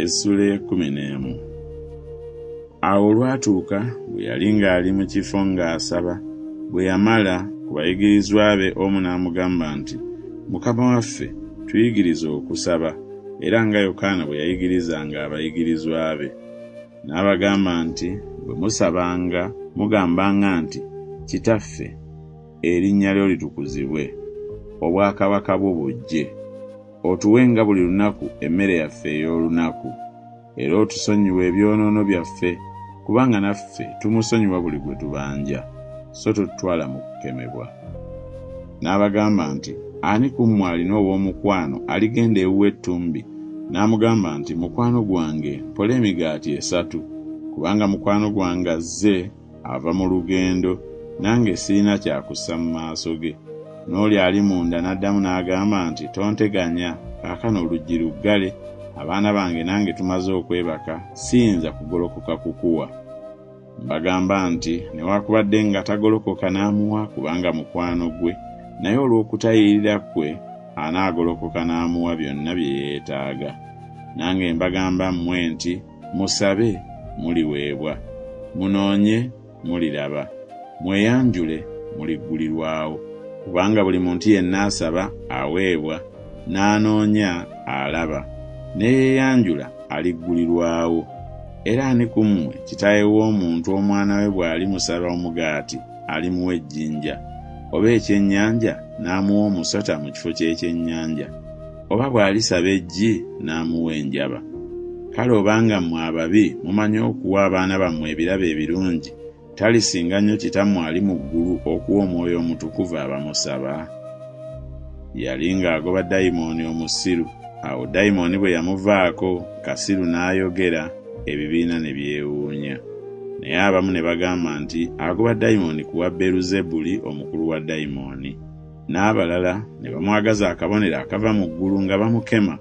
essula 11. Awo olwatuuka bwe yali ng'ali mu kifo ng'asaba, bwe yamala ku bayigirizwa be omu n'amugamba nti, Mukama waffe, tuyigirize okusaba, era nga Yokaana bwe yayigirizanga abayigirizwa be. N'abagamba nti, bwe musabanga mugambanga nti, Kitaffe, erinnya lyo litukuzibwe, obwakabaka bwo bujje, otuwenga buli lunaku emmere yaffe ey'olunaku, era otusonyiwe ebyonoono byaffe, kubanga naffe tumusonyiwa buli gwe tubanja, so totutwala mu kukemebwa. N'abagamba nti, ani ku mmwe alina ow'omukwano aligenda ewuwa ettumbi, n'amugamba nti, mukwano gwange mpola emigaati 3, kubanga mukwano gwange azze ava mu lugendo, nange sirina kyakussa mu maaso ge. N'oli ali munda n'addamu n'agamba nti, tonteganya, kaakano oluggi luggale, abaana bange nange tumaze okwebaka, siyinza kugolokoka kukuwa. Mbagamba nti, newakubadde nga tagolokoka n'amuwa kubanga mukwano gwe, naye olw'okutayirira kwe anaagolokoka n'amuwa byonna bye yeetaaga. Nange mbagamba mmwe nti, musabe muliweebwa, munoonye muliraba, mweyanjule muliggulirwawo, kubanga buli muntu yenna asaba aweebwa, n'anoonya alaba, neyeyanjula aliggulirwawo. Era ani ku mmwe kitaawe w'omuntu omwana we bw'ali musaba omugaati alimuwa ejjinja, oba ekyennyanja n'amuwa omusota mu kifo ky'ekyennyanja, oba bw'alisaba eggi n'amuwa enjaba? Kale obanga mmwe ababi mumanyi okuwa abaana bammwe ebirabo ebirungi, talisinga nnyo Kitammwe ali mu ggulu okuwa Omwoyo Omutukuvu abamusaba? Yali ng'agoba dayimooni omusiru. Awo dayimooni bwe yamuvaako, kasiru n'ayogera, ebibiina ne byewuunya. Naye abamu ne bagamba nti agoba dayimooni kuwa Beruzebuli, omukulu wa dayimooni. N'abalala ne bamwagaza akabonero akava mu ggulu nga bamukema.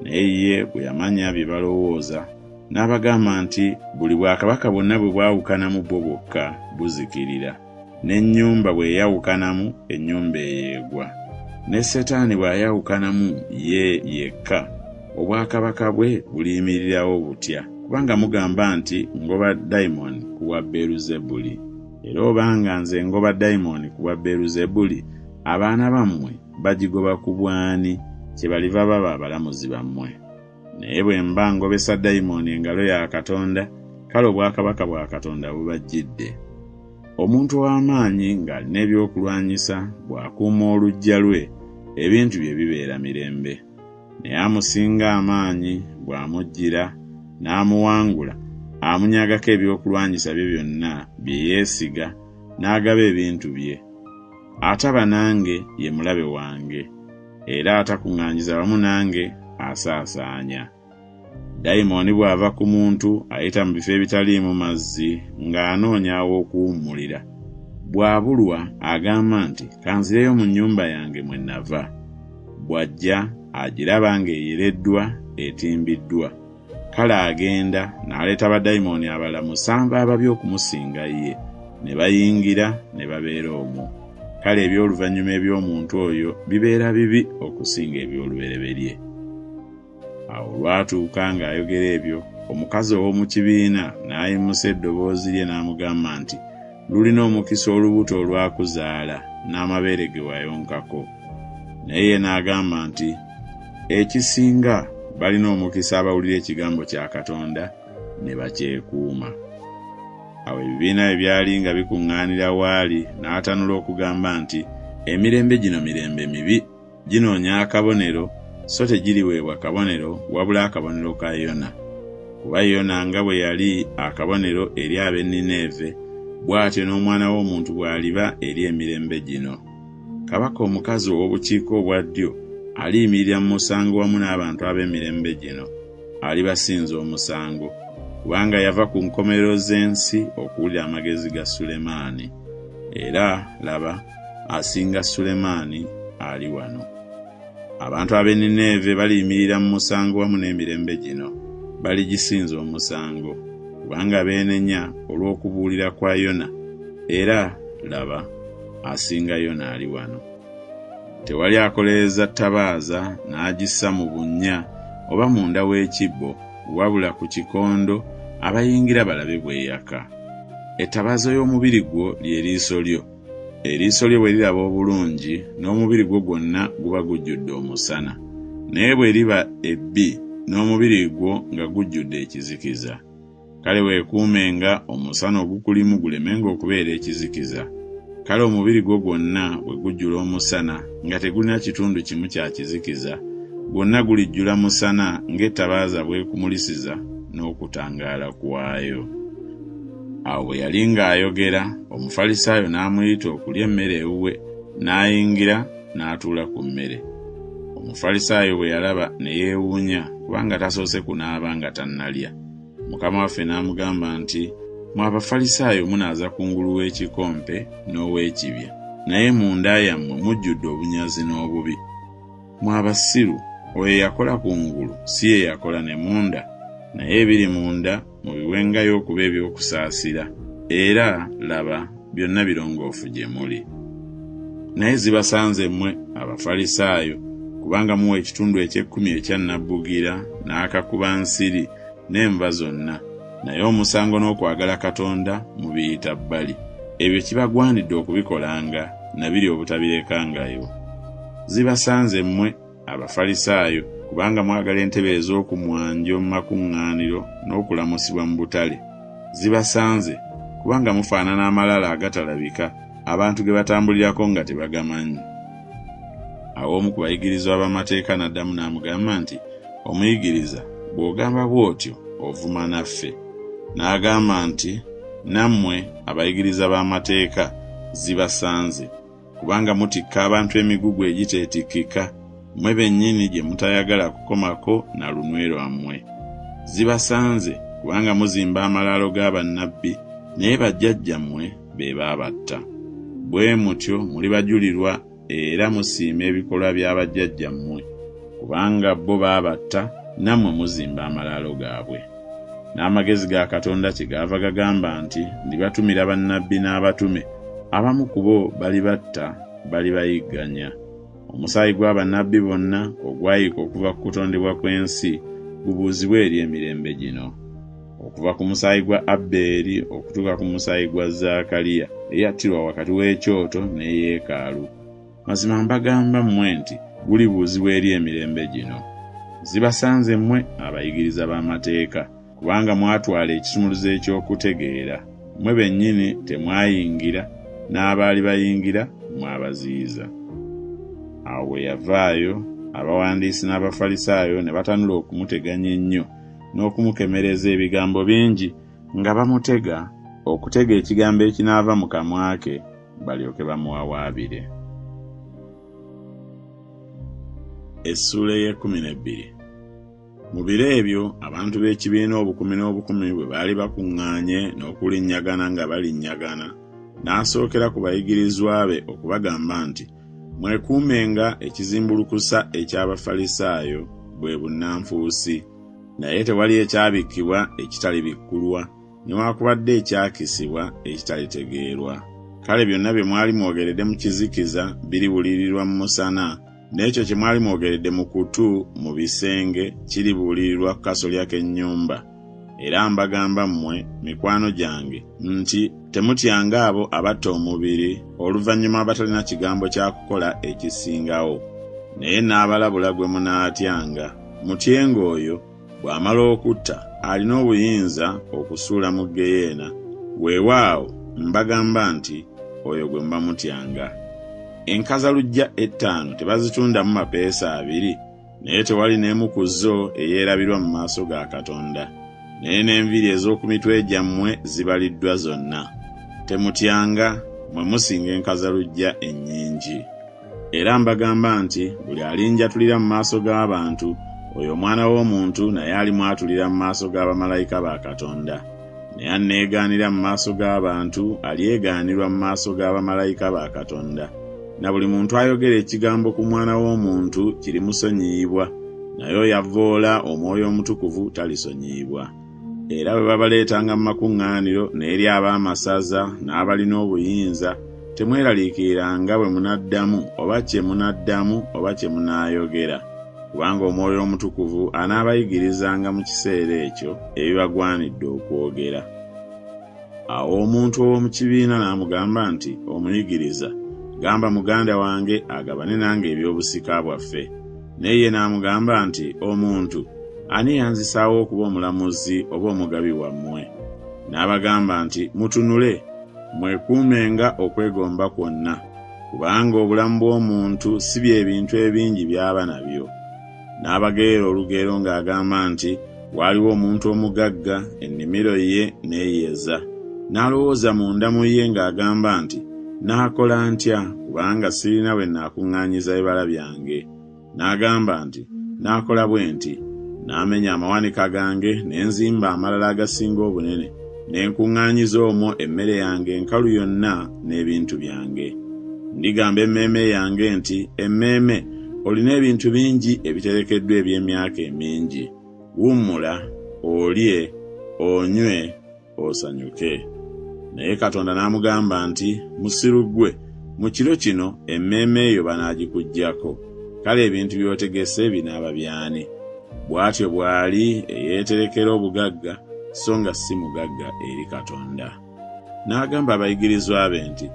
Naye ye bwe yamanya bye balowooza, n'abagamba nti buli bwakabaka bwonna bwe bwawukanamu bwo bwokka buzikirira, n'ennyumba bwe yawukanamu ennyumba eyeegwa, ne Setaani bw'ayawukanamu ye yekka, obwakabaka bwe buliyimirirawo butya, kubanga mugamba nti ngoba dayimooni kuwa Beruzebuli. Era obanga nze ngoba dayimooni kuwa Beruzebuli, abaana bammwe bagigoba ku bwani, kye baliva baba abalamuzi bammwe? Naye bwe mba ngobesa dayimooni engalo ya Katonda, kale obwakabaka bwa Katonda bubajjidde. Omuntu ow'amaanyi ng'alina ebyokulwanyisa bw'akuuma oluggya lwe, ebintu bye bibeera mirembe. Naye amusinga amaanyi bw'amujjira n'amuwangula, amunyagako ebyokulwanyisa bye byonna bye yeesiga, n'agaba ebintu bye. Ataba nange ye mulabe wange, era atakuŋŋaanyiza wamu nange asaasaanya. Dayimooni bw'ava ku muntu ayita mu bifo ebitaliimu mazzi ng'anoonya aw'okuwummulira. Bw'abulwa agamba nti, kanzireyo mu nnyumba yange mwe nava. Bw'ajja agiraba ng'eyereddwa etimbiddwa. Kale agenda n'aleeta badayimooni abalala 7 ababi okumusinga ye, ne bayingira ne babeera omwo. Kale eby'oluvannyuma eby'omuntu oyo bibeera bibi okusinga eby'olubereberye. Awo lwatuuka ng'ayogera ebyo, omukazi ow'omu kibiina n'ayimusa eddoboozi lye n'amugamba nti, lulina omukisa olubuto olwakuzaala n'amabeere ge wayonkako. Naye ye n'agamba nti, ekisinga balina omukisa abawulira ekigambo kya Katonda ne bakyekuuma. Awo ebibiina bye byali nga bikuŋŋaanira waali, n'atanula okugamba nti, emirembe gino mirembe mibi, ginoonya akabonero, so tegiriweebwa kabonero wabula akabonero ka Yona. Kuba Yona nga bwe yali akabonero eri ab'e Nineeve, bw'atyo n'Omwana w'Omuntu bw'aliba eri emirembe gino. Kabaka omukazi ow'obukiiko obwa ddyo aliyimirira mu musango wamu n'abantu ab'emirembe gino, alibasinza omusango, kubanga yava ku nkomerero z'ensi okuwulira amagezi ga Sulemaani. Era laba, asinga Sulemaani ali wano. Abantu ab'e Nineeve baliyimirira mu musango wamu n'emirembe gino, baligisinza omusango, kubanga beenenya olw'okubuulira kwa Yona. Era laba, asinga Yona ali wano. Tewali akoleeza ttabaaza n'agissa mu bunnya oba munda w'ekibbo wabula ku kikondo abayingira balabe bweyaka. Ettabaaza y'omubiri gwo ly'eriiso lyo. Eriiso lyo bwe liraba obulungi n'omubiri gwo gwonna guba gujjudde omusana. Naye bwe liba ebbi n'omubiri gwo nga gujjudde ekizikiza. Kale weekuumenga omusana ogukulimu gulemenga okubeera ekizikiza. Kale omubiri gwo gwonna bwe gujjula omusana nga tegulina kitundu kimu kya kizikiza, gwonna gulijjula musana ng'ettabaaza bwekumulisiza n'okutangaala kwayo. Awo bwe yali ng'ayogera, Omufalisaayo n'amuyita okulya emmere ewuwe, n'ayingira n'atuula ku mmere. Omufalisaayo bwe yalaba ne yeewuunya kubanga tasoose kunaaba nga tannalya. Mukama waffe n'amugamba nti, "Mwe Abafalisaayo munaaza kungulu w'ekikompe n'ow'ekibya, naye munda yammwe mujjudde obunyazi n'obubi. Mwe abasiru, oyo yakola kungulu si ye yakola ne munda, naye ebiri munda mubiwengayo okuba eby'okusaasira, era laba byonna birongoofu gye muli. Naye zibasanze mmwe Abafalisaayo, kubanga muwa ekitundu eky'ekkumi ekya nnabbugira n'akakuba nsiri n'enva zonna, naye omusango n'okwagala Katonda mubiyita bbali. Ebyo kibagwanidde okubikolanga, nabiri obutabirekangayo. Zibasanze mmwe Abafalisaayo, kubanga mwagala entebe ez'okumwanjo mu makuŋŋaaniro n'okulamusibwa mu butale. Zibasanze, kubanga mufaanana amalala agatalabika, abantu ge batambulirako nga tebagamanyi." Awo omu ku bayigirizwa b'amateeka n'addamu n'amugamba nti, "Omuyigiriza, bw'ogamba bw'otyo ovuma naffe." N'agamba nti, "Nammwe abayigiriza b'amateeka zibasanze, kubanga mutikka abantu emigugu egiteetikkika, mmwe bennyini gye mutayagala kukomako na lunwe lwammwe. Zibasanze, kubanga muzimba amalaalo g'abannabbi, naye bajjajjammwe be baabatta. Bwe mutyo muli bajulirwa era musiima ebikolwa bya bajjajjammwe, kubanga bo baabatta, nammwe muzimba amalaalo gaabwe. N'amagezi ga Katonda kyegaava gagamba nti, ndibatumira bannabbi n'abatume, abamu ku bo balibatta, balibayigganya. Omusaayi gw'abannabbi bonna ogwayiika okuva ku kutondebwa kw'ensi gubuuzibwa eri emirembe gino, okuva ku musaayi gwa Abbeeri okutuuka ku musaayi gwa Zaakaliya eyattirwa wakati w'ekyoto ne yeekaalu. Mazima mbagamba mmwe nti gulibuuzibwa eri emirembe gino. Zibasanze mmwe abayigiriza b'amateeka, kubanga mwatwala ekisumuluzo eky'okutegeera. Mmwe bennyini temwayingira, n'abaali bayingira mwabaziyiza." Awo bwe yavaayo, abawandiisi n'Abafalisaayo ne batanula okumuteganya ennyo n'okumukemereza ebigambo bingi, nga bamutega okutega ekigambo ekinaava mu kamwa ke balyoke bamuwawaabire. Essula y'e12. Mu biro ebyo abantu b'ekibiina obukumi n'obukumi bwe baali bakuŋŋaanye n'okulinnyagana nga balinnyagana, n'asookera ku bayigirizwa be okubagamba nti, "Mwekuumenga ekizimbulukusa eky'Abafalisaayo bwe bunnanfuusi, naye tewali ekyabikkibwa ekitalibikkulwa, newaakubadde ekyakisibwa ekitalitegeerwa. Kale byonna bye mwali mwogeredde mu kizikiza biribuulirirwa mu musana, n'ekyo kye mwali mwogeredde mu kutu mu bisenge kiribuulirirwa ku kasolya k'ennyumba. Era mbagamba mmwe, mikwano gyange, nti temutyanga abo abatta omubiri oluvannyuma abatalina kigambo kya kukola ekisingawo, naye n'abalabula gwe munaatyanga. Mutyenga oyo bw'amala okutta alina obuyinza okusuula mu ggeyeena. Weewaawo mbagamba nti oyo gwe muba mutyanga. Enkazaluggya 5 tebazitundamu mapeesa 2, naye tewali n'emu ku zo eyeerabirwa mu maaso ga Katonda. Naye n'enviiri ez'oku mitwe gyammwe zibaliddwa zonna. Temutyanga, mwe musinga enkazaluggya ennyingi. Era mbagamba nti buli alinjatulira mu maaso g'abantu, oyo Omwana w'Omuntu naye alimwatulira mu maaso g'abamalayika ba Katonda. Naye anneegaanira mu maaso g'abantu alyegaanirwa mu maaso g'abamalayika ba Katonda. Na buli muntu ayogera ekigambo ku Mwana w'Omuntu kirimusonyiyibwa, naye oyo avvoola Omwoyo Omutukuvu talisonyiyibwa. Era bwe babaleetanga mu makuŋŋaaniro n'eri ab'amasaza n'abalina obuyinza, temweraliikiriranga bwe munaddamu oba kye munaddamu oba kye munaayogera. kubanga Omwoyo Omutukuvu anaabayigirizanga mu kiseera ekyo ebibagwanidde okwogera. Awo omuntu ow'omu kibiina n'amugamba nti, "Omuyigiriza, gamba muganda wange agabane nange ebyobusika bwaffe." Naye ye n'amugamba nti, "Omuntu, ani yanzisaawo okuba omulamuzi oba omugabi wammwe?" N'abagamba nti, "Mutunule, mwekuumenga okwegomba kwonna, kubanga obulamu bw'omuntu si bye bintu ebingi by'aba nabyo." N'abageera olugero ng'agamba nti, waaliwo omuntu omugagga, ennimiro ye n'eyeeza. N'alowooza munda mu ye ng'agamba nti, "Naakola ntya kubanga sirina we naakuŋŋaanyiza ebibala byange?" N'agamba nti, "Naakola bwe nti, n'amenya amawanika gange ne nzimba amalala agasinga obunene, ne nkuŋŋaanyiza omwo emmere yange enkalu yonna n'ebintu byange. Ndigamba emmeeme yange nti, Emmeeme, olina ebintu bingi ebiterekeddwa eby'emyaka emingi. Wummula, olye, onywe, osanyuke." Naye Katonda n'amugamba nti, "Musiru ggwe, mu kiro kino emmeeme eyo banaagikuggyako. Kale ebintu by'otegese binaaba byani?" Bw'atyo bw'ali eyeeterekera obugagga, so nga si mugagga eri Katonda. N'agamba abayigirizwa be nti,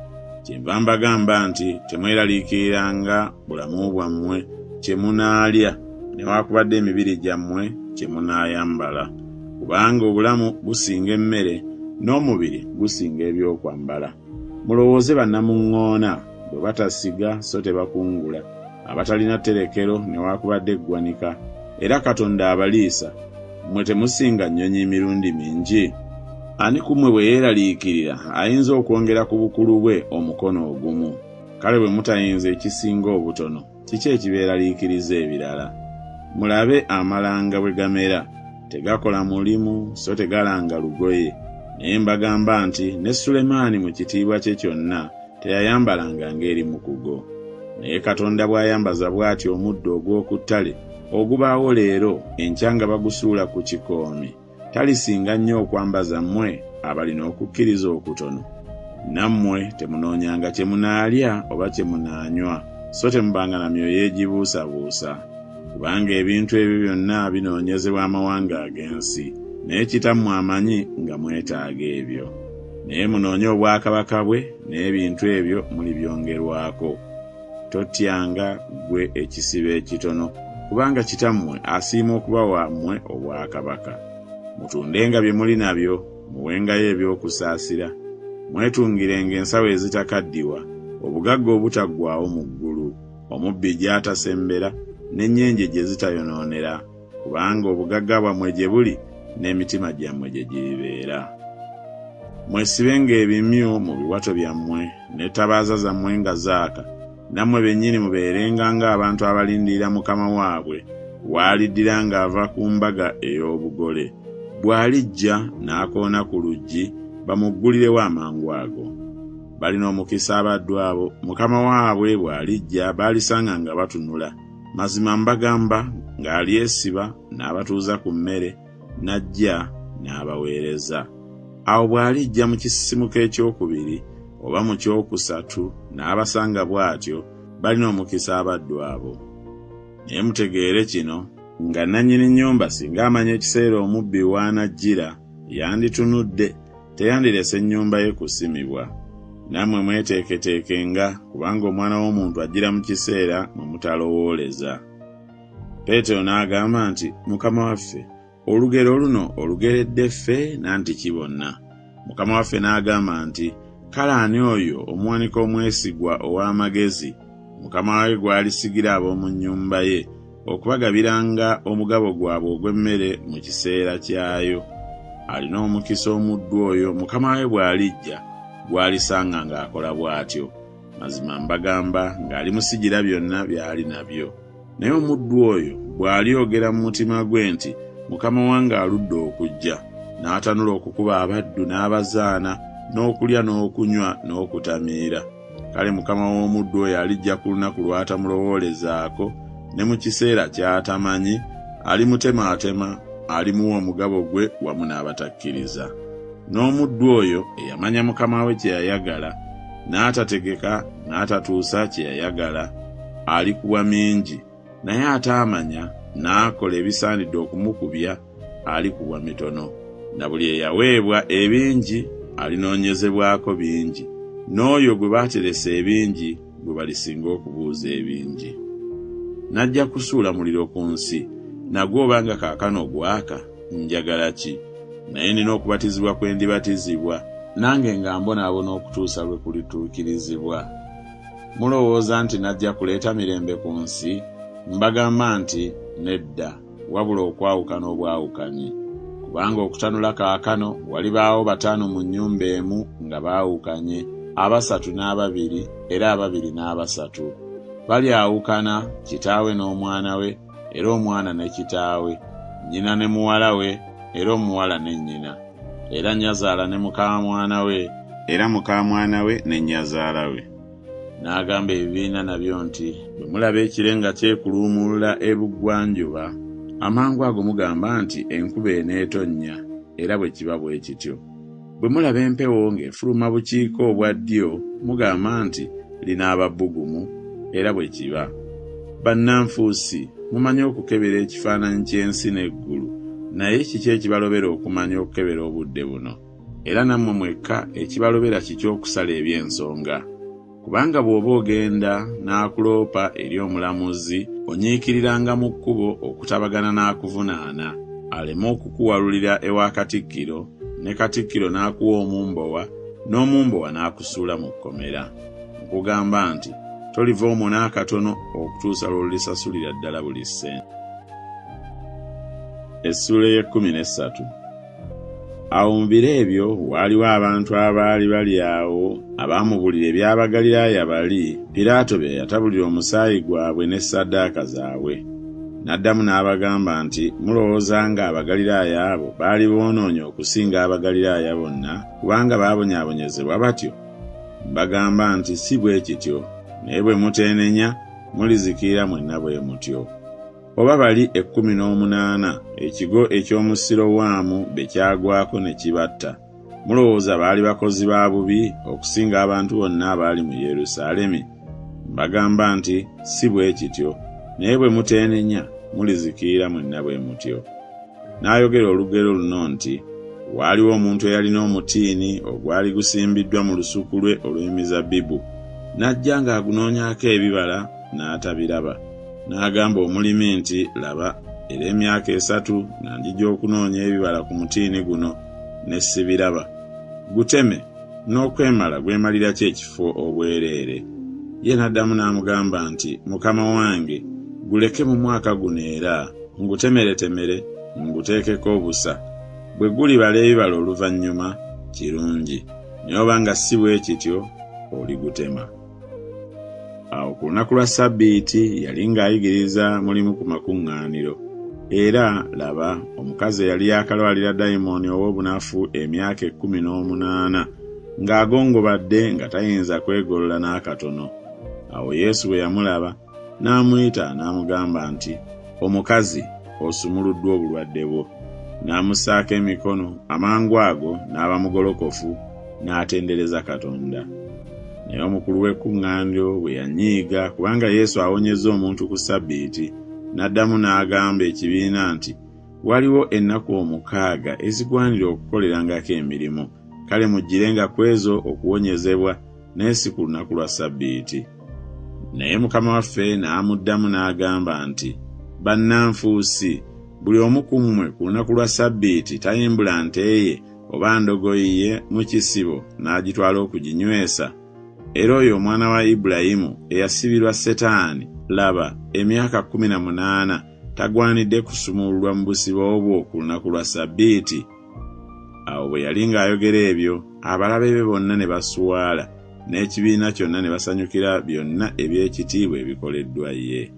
"Kyenva mbagamba nti temweraliikiriranga bulamu bwammwe kye munaalya, newaakubadde emibiri gyammwe kye munaayambala. Kubanga obulamu businga emmere, n'omubiri gusinga ebyokwambala. Mulowooze bannamuŋŋoona bwe batasiga so tebakungula, abatalina tterekero newaakubadde eggwanika, era Katonda abaliisa. Mmwe temusinga nnyonyi emirundi mingi? Ani ku mmwe bwe yeeraliikirira ayinza okwongera ku bukulu bwe omukono ogumu? Kale bwe mutayinza ekisinga obutono, kiki ekibeeraliikiriza ebirala? Mulabe amalanga bwe gamera, tegakola mulimu so tegalanga lugoye. Naye mbagamba nti ne Sulemaani mu kitiibwa kye kyonna teyayambalanga ng'eri mukugo. Naye Katonda bw'ayambaza bw'atyo omuddo ogw'oku ttale ogubaawo leero, enkya nga bagusuula ku kikoomi, talisinga nnyo okwambaza mmwe abalina okukkiriza okutono? Nammwe temunoonyanga kye munaalya oba kye munaanywa, so temubanga na myoyo egibuusabuusa. Kubanga ebintu ebyo byonna binoonyezebwa amawanga ag'ensi, naye Kitammwe amanyi nga mwetaaga ebyo. Naye munoonye obwakabaka bwe, n'ebintu ebyo mulibyongerwako. Totyanga ggwe ekisibo ekitono, kubanga Kitammwe asiima okuba wammwe obwakabaka. Mutundenga bye muli nabyo, muwengayo ebyokusaasira. Mwetungirenga ensawo ezitakaddiwa, obugagga obutaggwaawo mu ggulu, omubbi gy'atasembera, n'ennyenje gye zitayonoonera, kubanga obugagga bwammwe gye buli, n'emitima gyammwe gye giribeera. Mwesibenga ebimyu mu biwato byammwe, n'ettabaaza zammwe nga zaaka, nammwe bennyini mubeerenga ng'abantu abalindirira Mukama waabwe w'aliddira ng'ava ku mbaga ey'obugole. Bw'alijja n'akoona ku luggi, bamuggulirewo amangu ago. Balina omukisa abaddu abo Mukama waabwe bw'alijja baalisanga nga batunula. Mazima mbagamba ng'alyesiba n'abatuuza ku mmere, n'ajja n'abaweereza. Awo bw'alijja mu kisisimuka ekyokubiri oba mu kyokusatu n'abasanga bw'atyo, balina omukisa abaddu abo. Naye mutegeere kino, nga nannyini nnyumba singa amanya ekiseera omubbi w'anajjira, yanditunudde, teyandirese ennyumba ye kusimibwa. Nammwe mweteeketeekenga, kubanga Omwana w'Omuntu ajjira mu kiseera mwe mutalowooleza. Peetero n'agamba nti, "Mukama waffe, olugero luno olugeredde ffe nantiki bonna?" Mukama waffe n'agamba nti, "Kale ani oyo omuwanika omwesigwa ow'amagezi, Mukama we gw'alisigira ab'omu nnyumba ye okubagabiranga omugabo gwabwe ogw'emmere mu kiseera kyayo? Alina omukisa omuddu oyo Mukama we bw'alijja gw'alisanga ng'akola bw'atyo. Mazima mbagamba ng'alimusigira byonna by'ali nabyo. Naye omuddu oyo bw'alyogera mu mutima gwe nti, Mukama wange aludde okujja, n'atanula okukuba abaddu n'abazaana, n'okulya n'okunywa n'okutamiira, kale Mukama w'omuddu oyo alijja ku lunaku lw'atamulowoolezaako, ne mu kiseera ky'atamanyi, alimutemaatema, alimuwa omugabo gwe wamu n'abatakkiriza. N'omuddu oyo eyamanya mukama we kye yayagala, n'atategeka n'atatuusa kye yayagala, alikuwa mingi, naye ataamanya n'akola ebisaanidde okumukubya alikubwa mitono, na buli eyaweebwa ebingi alinoonyezebwako bingi, n'oyo gwe baateresa ebingi gwe balisinga okubuuza ebingi. Najja kusuula muliro ku nsi, nagwo obanga kaakano gwaka, njagala ki? Naye nina okubatizibwa kwe ndibatizibwa, nange nga mbonaabona okutuusa lwe kulituukirizibwa. Mulowooza nti najja kuleeta mirembe ku nsi? Mbagamba nti nedda, wabula okwawukana obwawukanye. Kubanga okutanula kaakano walibaawo 5 mu nnyumba emu nga baawukanye, 3 n'ababiri era 2 n'abasatu. Balyawukana kitaawe n'omwana we, era omwana ne kitaawe, nnyina ne muwala we, era omuwala ne nnyina, era nnyazaala ne muka mwana we, era muka mwana we ne nnyazaala we. N'agamba ebibiina nabyo nti, bwe mulaba ekire nga kyekuluumulula ebuggwanjuba, amangu ago mugamba nti enkuba eneetonnya, era bwe kiba bwe kityo. Bwe mulaba empewo ng'efuluma bukiiko obwa ddyo, mugamba nti linaaba bbugumu, era bwe kiba. Bannanfuusi, mumanyi okukebera ekifaananyi ky'ensi n'eggulu, naye kiki ekibalobera okumanya okukebera obudde buno? Era nammwe mwekka ekibalobera kiki okusala eby'ensonga? Kubanga bw'oba ogenda n'akuloopa eri omulamuzi, onyiikiriranga mu kkubo okutabagana n'akuvunaana, aleme okukuwalulira ewa Katikkiro, ne Katikkiro n'akuwa omumbowa, n'omumbowa n'akusuula mu kkomera. Nkugamba nti toliva omwo n'akatono okutuusa lw'olisasulira ddala buli ssente. Essuula y'e13. Awo mu biro ebyo waaliwo abantu abaali bali awo abaamubulira eby'Abagaliraaya bali, Piraato bye yatabulira omusaayi gwabwe ne ssaddaaka zaabwe. N'addamu n'abagamba nti, mulowooza nga Abagaliraaya abo baali boonoonye okusinga Abagaliraaya bonna kubanga baabonyaabonyezebwa batyo? Mbagamba nti si bwe kityo, naye bwe muteenenya mulizikira mwenna bwe mutyo. Oba bali 18 ekigo eky'omu Sirowamu bye kyagwako ne kibatta, mulowooza baali bakozi ba bubi okusinga abantu bonna abaali mu Yerusaalemi? Mbagamba nti si bwe kityo, naye bwe muteenenya mulizikira mwenna bwe mutyo. N'ayogera olugero luno nti, waaliwo omuntu eyalina omutiini ogwali gusimbiddwa mu lusuku lwe olw'emizabbibu, n'ajja ng'agunoonyako ebibala n'atabiraba. N'agamba omulimi nti, laba, era emyaka 3 nga njija okunoonya ebibala ku mutiini guno ne sibiraba. Guteme, n'okwemala gwemalira ki ekifo obwereere? Ye n'addamu n'amugamba nti, mukama wange, guleke mu mwaka guno era ngutemeretemere nguteekeko obusa. Bwe gulibala ebibala oluvannyuma kirungi, naye obanga si bwe kityo oligutema. Awo ku lunaku lwa Ssabbiiti yali ng'ayigiriza mulimu ku makuŋŋaaniro, era laba, omukazi eyali yakalwalira dayimooni ow'obunafu emyaka 18 ng'agongobadde nga tayinza kwegolola n'akatono. Awo Yesu bwe yamulaba n'amuyita n'amugamba nti, omukazi, osumuluddwa obulwadde bwo. N'amussaako emikono, amangu ago n'aba mugolokofu, n'atendereza Katonda. Naye omukulu w'ekkuŋŋaaniro bwe yanyiiga kubanga Yesu awonyezza omuntu ku Ssabbiiti, n'addamu n'agamba ekibiina nti, waliwo ennaku 6 ezigwanira okukolerangako emirimu, kale mujjirenga ku ezo okuwonyezebwa, naye si ku lunaku lwa Ssabbiiti. Naye Mukama waffe n'amuddamu n'agamba nti, bannanfuusi, buli omu ku mmwe ku lunaku lwa Ssabbiiti tayimbula nte ye oba ndogoyi ye mu kisibo n'agitwala okuginywesa? Era oyo omwana wa Ibulayimu eyasibirwa Setaani, laba, emyaka 18 tagwanidde kusumululwa mu busibo obwo ku lunaku lwa Ssabbiiti? Awo bwe yali ng'ayogera ebyo, abalabe be bonna ne basuwaala, n'ekibiina kyonna ne basanyukira byonna eby'ekitiibwa ebikoleddwa ye.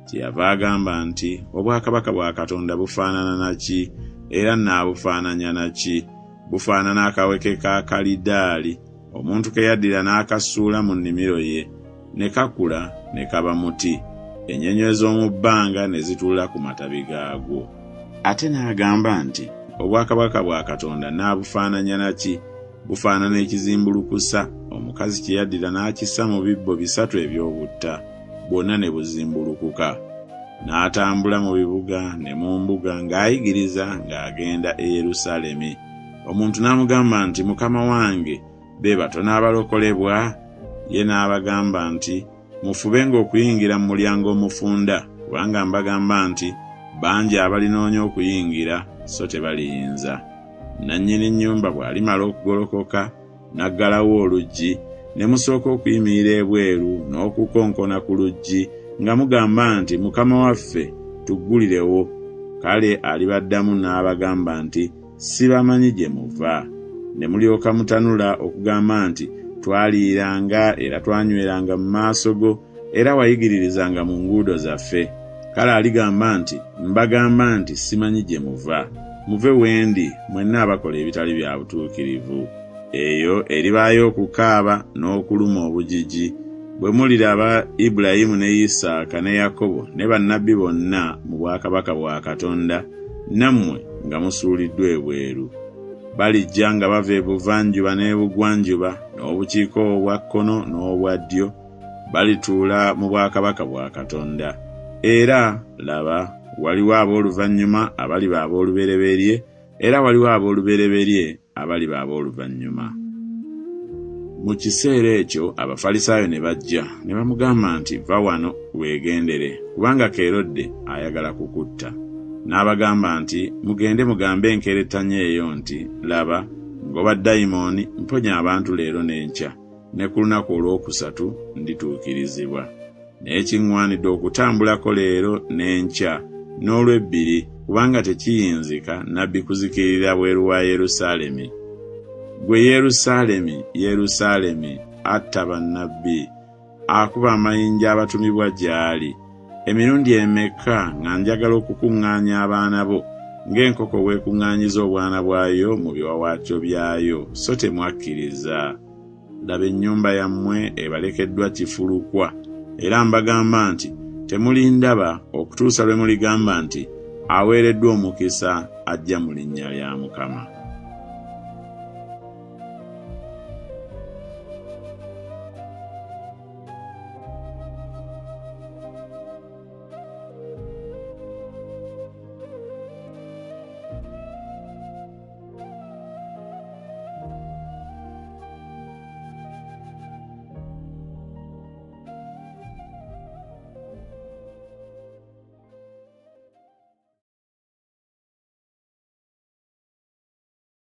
Kyeyava agamba nti, obwakabaka bwa Katonda bufaanana na ki, era nnaabufaananya na ki? Bufaanana akaweke ka kalidaali, omuntu ke yaddira n'akasuula mu nnimiro ye, ne kakula ne kaba muti, ennyonyi ez'omu bbanga ne zituula ku matabi gaagwo. Ate n'agamba nti, obwakabaka bwa Katonda nnaabufaananya na ki? Bufaanana ekizimbulukusa, omukazi kye yaddira n'akissa mu bibbo 3 eby'obutta, bwonna ne buzimbulukuka. n'atambula mu bibuga ne mu mbuga ng'ayigiriza ng'agenda e Yerusaalemi. Omuntu n'amugamba nti, Mukama wange, be batono abalokolebwa? Ye n'abagamba nti, mufubenga okuyingira mu mulyango omufunda, kubanga mbagamba nti bangi abalinoonya okuyingira so tebaliyinza. Nannyini nnyumba bw'alimala okugolokoka n'aggalawo oluggi, ne musooka okuyimirira ebweru n'okukonkona ku luggi nga mugamba nti, Mukama waffe, tuggulirewo. Kale alibaddamu n'abagamba nti, sibamanyi gye muva. Ne mulyoka mutanula okugamba nti, twaliiranga era twanyweranga mu maaso go, era wayigiririzanga mu nguudo zaffe. Kale aligamba nti, mbagamba nti simanyi gye muva. Muve wendi, mwenna abakola ebitali bya butuukirivu. Eyo eribaayo okukaaba n'okuluma obujiji, bwe muliraba Ibulayimu ne Isaaka ne Yakobo ne bannabbi bonna mu bwakabaka bwa Katonda, nammwe nga musuuliddwa ebweru. Balijja nga bava ebuvanjuba n'ebugwanjuba n'obukiiko obwa kkono n'obwa ddyo, balituula mu bwakabaka bwa Katonda. Era laba, waliwo ab'oluvannyuma abaliba ab'olubereberye, era waliwo ab'olubereberye abaliba ab'oluvannyuma. Mu kiseera ekyo Abafalisaayo ne bajja ne bamugamba nti, va wano weegendere, kubanga Kerode ayagala kukutta. N'abagamba nti, mugende mugambe enkerettanyi eyo nti, laba, ngoba dayimooni, mponya abantu leero n'enkya, ne ku lunaku olwokusatu ndituukirizibwa. Naye kiŋŋwanidde okutambulako leero n'enkya n'olw'ebbiri, kubanga tekiyinzika nabbi kuzikirira bweru wa Yerusaalemi. Gwe Yerusaalemi, Yerusaalemi, atta bannabbi, akuba amayinja abatumibwa gy'ali. Emirundi emeka nga njagala okukuŋŋaanya abaana bo, ng'enkoko bw'ekuŋŋaanyiza obwana bwayo mu biwawaatyo byayo, so temwakkiriza. Laba ennyumba yammwe ebalekeddwa kifulukwa, era mbagamba nti temulindaba okutuusa lwe muligamba nti, aweereddwa omukisa ajja mu linnya lya Mukama.